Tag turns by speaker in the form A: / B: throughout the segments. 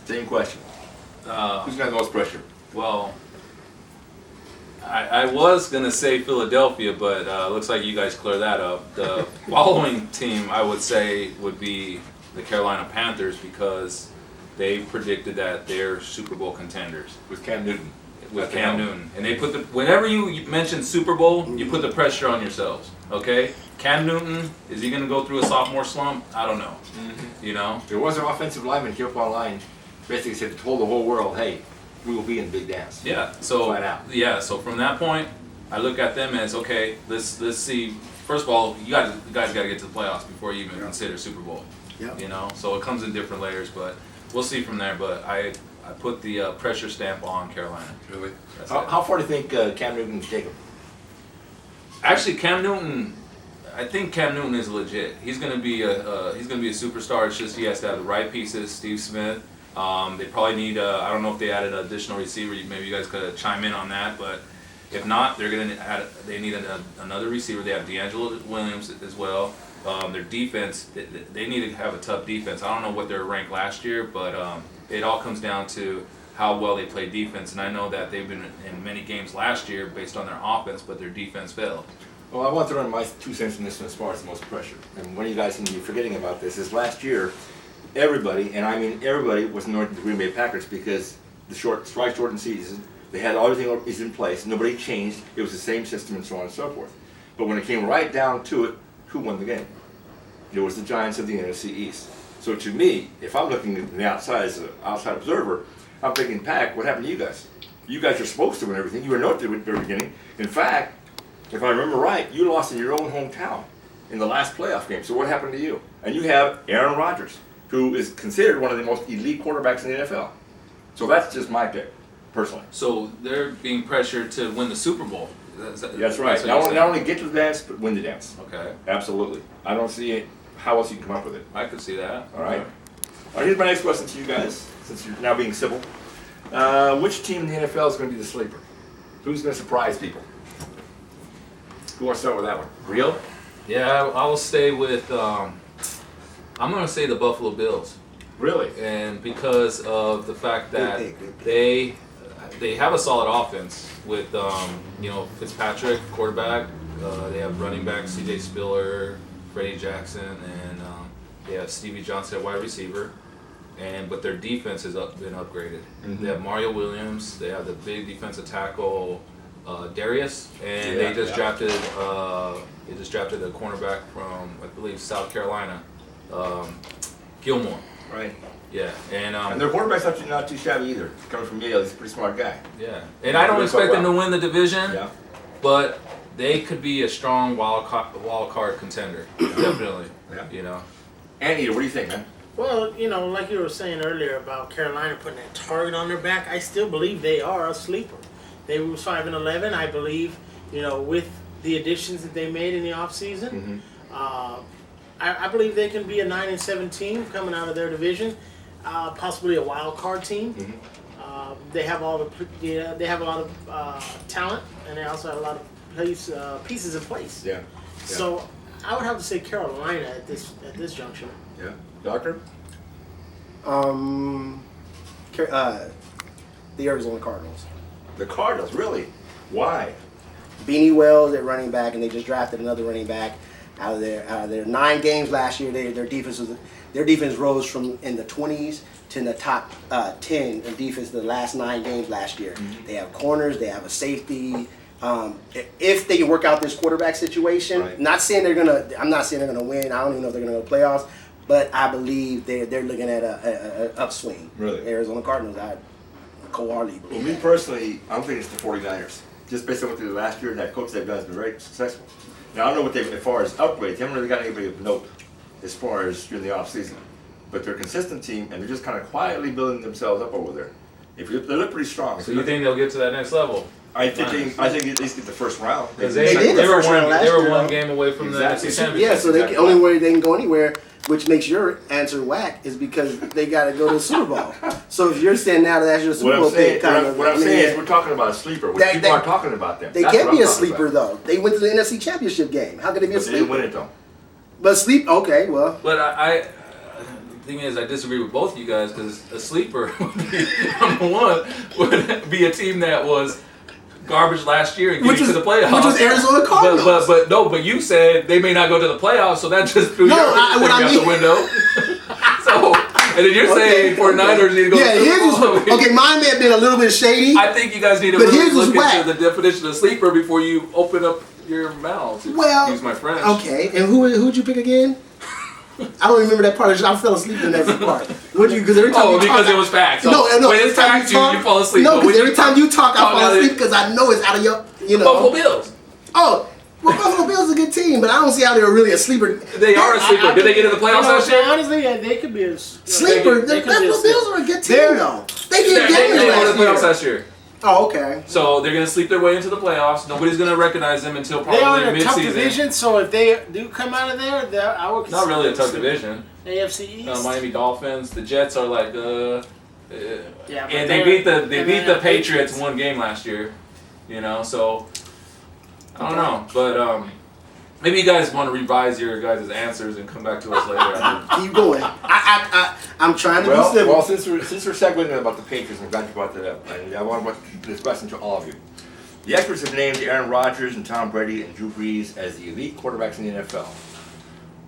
A: Same question. Who's got the most pressure?
B: Well, I was going to say Philadelphia, but looks like you guys clear that up. The following team I would say would be the Carolina Panthers because they predicted that they're Super Bowl contenders.
A: With Cam Newton.
B: With Cam Newton. And they put whenever you mention Super Bowl, you put the pressure on yourselves, okay? Cam Newton, is he going to go through a sophomore slump? I don't know. Mm-hmm. You know?
A: There was an offensive lineman here up online basically said, told the whole world, hey, we will be in the big dance.
B: Yeah. So
A: flat out.
B: Yeah. So from that point, I look at them as okay. Let's see. First of all, you guys got to get to the playoffs before you even consider Super Bowl.
C: Yeah.
B: You know. So it comes in different layers, but we'll see from there. But I put the pressure stamp on Carolina.
A: Really? How far do you think Cam Newton can take him?
B: Actually, Cam Newton. I think Cam Newton is legit. He's gonna be a superstar. It's just he has to have the right pieces. Steve Smith. They probably need. I don't know if they added an additional receiver. Maybe you guys could chime in on that. But if not, they're gonna add. They need another receiver. They have D'Angelo Williams as well. Their defense. They need to have a tough defense. I don't know what they were ranked last year, but it all comes down to how well they play defense. And I know that they've been in many games last year based on their offense, but their defense failed.
A: Well, I want to throw in my 2 cents in this one as far as the most pressure. And one of you guys seem to be forgetting about this is last year. Everybody, and I mean everybody, was anointed the Green Bay Packers because the shortened season, they had everything is in place. Nobody changed. It was the same system and so on and so forth. But when it came right down to it, who won the game? It was the Giants of the NFC East. So to me, if I'm looking at the outside as an outside observer, I'm thinking, Pack, what happened to you guys? You guys are supposed to win everything. You were anointed at the very beginning. In fact, if I remember right, you lost in your own hometown in the last playoff game. So what happened to you? And you have Aaron Rodgers, who is considered one of the most elite quarterbacks in the NFL. So that's just my pick, personally.
B: So they're being pressured to win the Super Bowl.
A: That's right. Not only get to the dance, but win the dance.
B: Okay.
A: Absolutely. I don't see how else you can come up with it.
B: I could see that.
A: All right. All right, here's my next question to you guys, since you're now being civil. Which team in the NFL is going to be the sleeper? Who's going to surprise people? Who wants to start with that one? Real?
B: Yeah, I will stay with. I'm going to say the Buffalo Bills.
A: Really?
B: And because of the fact that they have a solid offense with Fitzpatrick, quarterback. They have running back C.J. Spiller, Freddie Jackson, and they have Stevie Johnson at wide receiver. But their defense has been upgraded. Mm-hmm. They have Mario Williams. They have the big defensive tackle Darius, and they just drafted a cornerback from I believe South Carolina, Gilmore.
A: Right.
B: Yeah,
A: and their quarterback's not too shabby either. Coming from Yale, he's a pretty smart guy.
B: Yeah, and I don't expect them to win the division.
A: Yeah.
B: But they could be a strong wild card contender, definitely.
A: Yeah.
B: You know.
A: Andy, what do you think, man?
C: Well, like you were saying earlier about Carolina putting that target on their back, I still believe they are a sleeper. They were 5-11, I believe. With the additions that they made in the offseason, I believe they can be a 9-7 team coming out of their division, possibly a wild card team. Mm-hmm. They have they have a lot of talent, and they also have a lot of pieces in place.
A: Yeah.
C: So I would have to say Carolina at this juncture.
A: Yeah. Doctor?
D: The Arizona Cardinals.
A: The Cardinals, really? Why?
D: Beanie Wells at running back, and they just drafted another running back out of their 9 games last year. Their defense rose from in the 20s to in the top 10 in defense the last 9 games last year. Mm-hmm. They have corners, they have a safety. If they can work out this quarterback situation,
A: right.
D: I'm not saying they're gonna win. I don't even know if they're gonna go to playoffs, but I believe they're looking at an upswing.
A: Really?
D: Arizona Cardinals, I wholeheartedly believe.
A: Well, me personally, I'm thinking it's the 49ers. Just based on what they did last year and that coach they've done has been very successful. Now, I don't know what as far as upgrades, they haven't really got anybody of note as far as during the offseason. But they're a consistent team, and they're just kind of quietly building themselves up over there. They look pretty strong.
B: So you think they'll get to that next level?
A: I think at least get the first round.
B: Because
D: they
B: were one game away from the NFC Championship.
D: Yeah, so the only way they can go anywhere, which makes your answer whack, is because they got to go to the Super Bowl. So if you're saying now that's your Super Bowl pick,
A: what I'm saying is we're talking about a sleeper. People aren't talking about them.
D: They can't be a sleeper though. They went to the NFC Championship game. How could they be a sleeper?
A: They didn't win it though.
D: But okay, well.
B: But thing is, I disagree with both of you guys because a sleeper would be, number one, would be a team that was garbage last year and getting to the playoffs.
D: Which was Arizona Cardinals.
B: But you said they may not go to the playoffs, so that just threw your thing out the window. So, and then you're saying 49ers need to go to the Super Bowl.
D: Okay, mine may have been a little bit shady.
B: I think you guys need to really look into the definition of sleeper before you open up your mouth. Excuse my French.
D: Okay, and who'd you pick again? I don't remember that part. I fell asleep in that part. Would you? Because every time
B: because it was facts. So
D: no.
B: When it's facts, you fall asleep.
D: No, because every time you talk, I fall asleep because I know it's out of your.
B: Buffalo Bills.
D: Oh, well, Buffalo Bills is a good team, but I don't see how they're really a sleeper.
B: They are a sleeper. Did they get in the playoffs last year?
C: Honestly, yeah, they could be a
D: sleeper. The Buffalo Bills are a good team, though. They did
B: the playoffs last year.
D: Oh, okay.
B: So they're gonna sleep their way into the playoffs. Nobody's gonna recognize them until probably mid-season.
C: They are in a tough division, so if they do come out of there, I would.
B: Not really a tough division.
C: AFC East.
B: Miami Dolphins. The Jets are like
C: yeah,
B: and they beat the Patriots one game last year. So I don't know, but maybe you guys want to revise your guys' answers and come back to us later.
D: Keep going. I'm trying to be civil.
A: Well, since we're segueing about the Patriots, I'm glad you brought that up. And I want to put this question to all of you. The experts have named Aaron Rodgers and Tom Brady and Drew Brees as the elite quarterbacks in the NFL.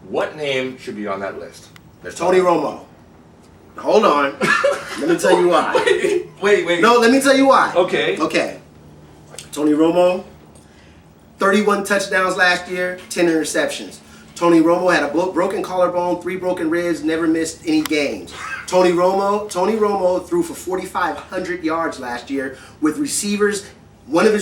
A: What name should be on that list?
D: Tony Romo. Hold on. Let me tell you why.
B: Wait.
D: No, let me tell you why.
B: Okay.
D: Tony Romo, 31 touchdowns last year, 10 interceptions. Tony Romo had a broken collarbone, 3 broken ribs, never missed any games. Tony Romo threw for 4,500 yards last year with receivers. Both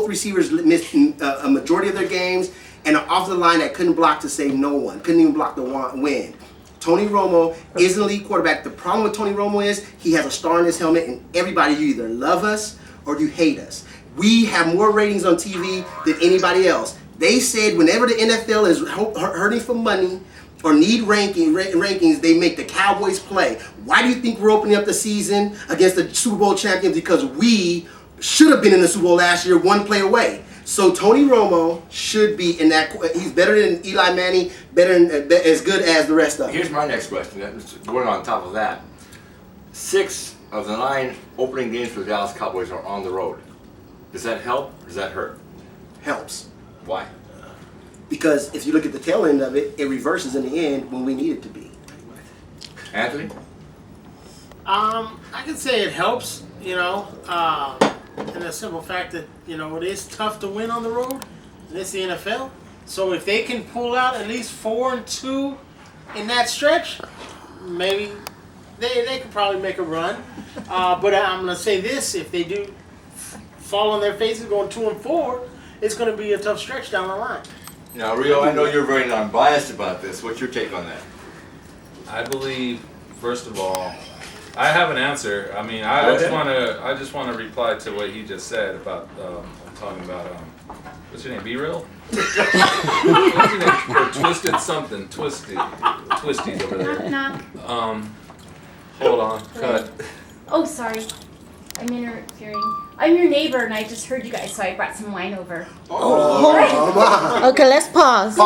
D: receivers missed a majority of their games, and an offensive line that couldn't block to save no one, couldn't even block the win. Tony Romo is an elite quarterback. The problem with Tony Romo is he has a star in his helmet, and everybody, you either love us or you hate us. We have more ratings on TV than anybody else. They said whenever the NFL is hurting for money or need rankings, they make the Cowboys play. Why do you think we're opening up the season against the Super Bowl champions? Because we should have been in the Super Bowl last year, one play away. So Tony Romo should be in that. He's better than Eli Manning, as good as the rest of them.
A: Here's my next question. Going on top of that, 6 of the 9 opening games for the Dallas Cowboys are on the road. Does that help or does that hurt?
D: Helps.
A: Why?
D: Because if you look at the tail end of it, it reverses in the end when we need it to be.
A: Anthony?
C: I can say it helps, in the simple fact that, it is tough to win on the road. And it's the NFL. So if they can pull out at least 4-2 in that stretch, maybe they could probably make a run. But I'm going to say this, if they do fall on their faces going 2-4, it's going to be a tough stretch down the line.
A: Now, Rio, I know you're very non-biased about this. What's your take on that?
B: I believe, first of all, I have an answer. I mean, I just want to reply to what he just said about talking about what's your name? Be Real? What's your name? Or Twisted something? Twisties over there.
E: Knock.
B: Hold on. Cut.
E: Oh, sorry. I'm interfering. I'm your neighbor, and I just heard you guys, so I brought some wine over.
D: Oh, wow.
F: Okay, let's pause.